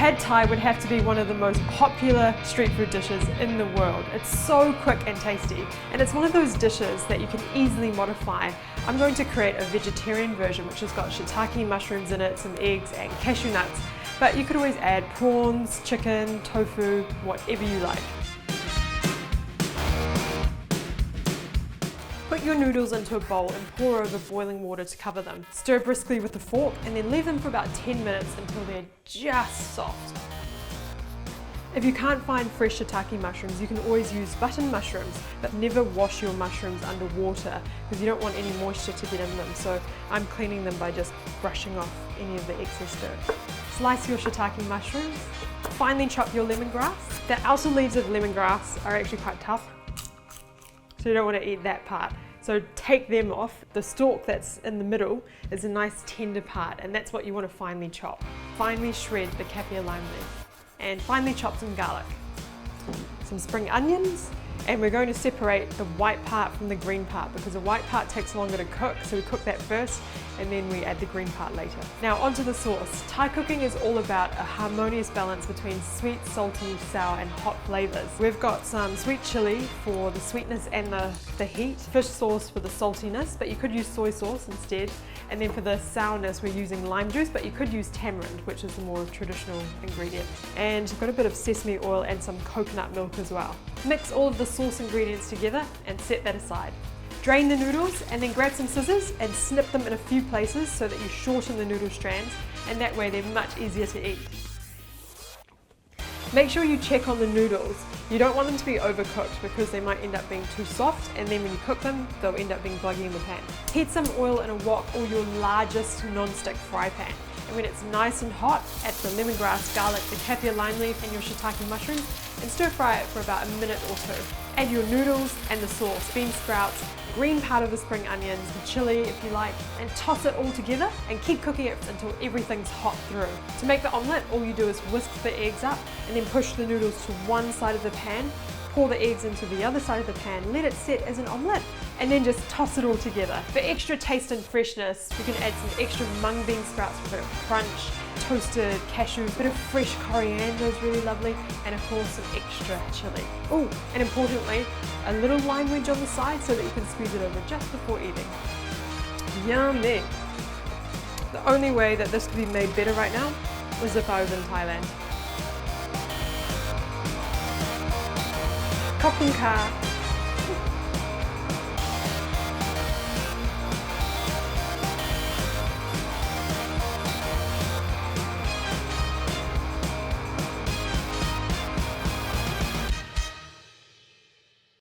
Pad Thai would have to be one of the most popular street food dishes in the world. It's so quick and tasty, and it's one of those dishes that you can easily modify. I'm going to create a vegetarian version which has got shiitake mushrooms in it, some eggs and cashew nuts, but you could always add prawns, chicken, tofu, whatever you like. Put your noodles into a bowl and pour over boiling water to cover them. Stir briskly with a fork and then leave them for about 10 minutes until they're just soft. If you can't find fresh shiitake mushrooms, you can always use button mushrooms, but never wash your mushrooms under water because you don't want any moisture to get in them. So I'm cleaning them by just brushing off any of the excess dirt. Slice your shiitake mushrooms. Finely chop your lemongrass. The outer leaves of lemongrass are actually quite tough, so you don't want to eat that part. So take them off. The stalk that's in the middle is a nice tender part, and that's what you want to finely chop. Finely shred the kaffir lime leaf, and finely chop some garlic, some spring onions, and we're going to separate the white part from the green part because the white part takes longer to cook, so we cook that first and then we add the green part later. Now onto the sauce. Thai cooking is all about a harmonious balance between sweet, salty, sour and hot flavors. We've got some sweet chili for the sweetness and the heat, fish sauce for the saltiness, but you could use soy sauce instead, and then for the sourness we're using lime juice, but you could use tamarind, which is the more traditional ingredient. And we've got a bit of sesame oil and some coconut milk as well. Mix all of the sauce ingredients together and set that aside. Drain the noodles and then grab some scissors and snip them in a few places so that you shorten the noodle strands, and that way they're much easier to eat. Make sure you check on the noodles. You don't want them to be overcooked because they might end up being too soft, and then when you cook them, they'll end up being buggy in the pan. Heat some oil in a wok or your largest non-stick fry pan. And when it's nice and hot, add the lemongrass, garlic, the kaffir lime leaf and your shiitake mushrooms and stir fry it for about a minute or two. Add your noodles and the sauce, bean sprouts, green part of the spring onions, the chili if you like, and toss it all together and keep cooking it until everything's hot through. To make the omelette, all you do is whisk the eggs up and then push the noodles to one side of the pan, pour the eggs into the other side of the pan, let it set as an omelette, and then just toss it all together. For extra taste and freshness, you can add some extra mung bean sprouts for a bit of crunch, toasted cashews, a bit of fresh coriander is really lovely, and of course some extra chili. Oh, and importantly, a little lime wedge on the side so that you can squeeze it over just before eating. Yummy! The only way that this could be made better right now was if I was in Thailand. Khop khun ka.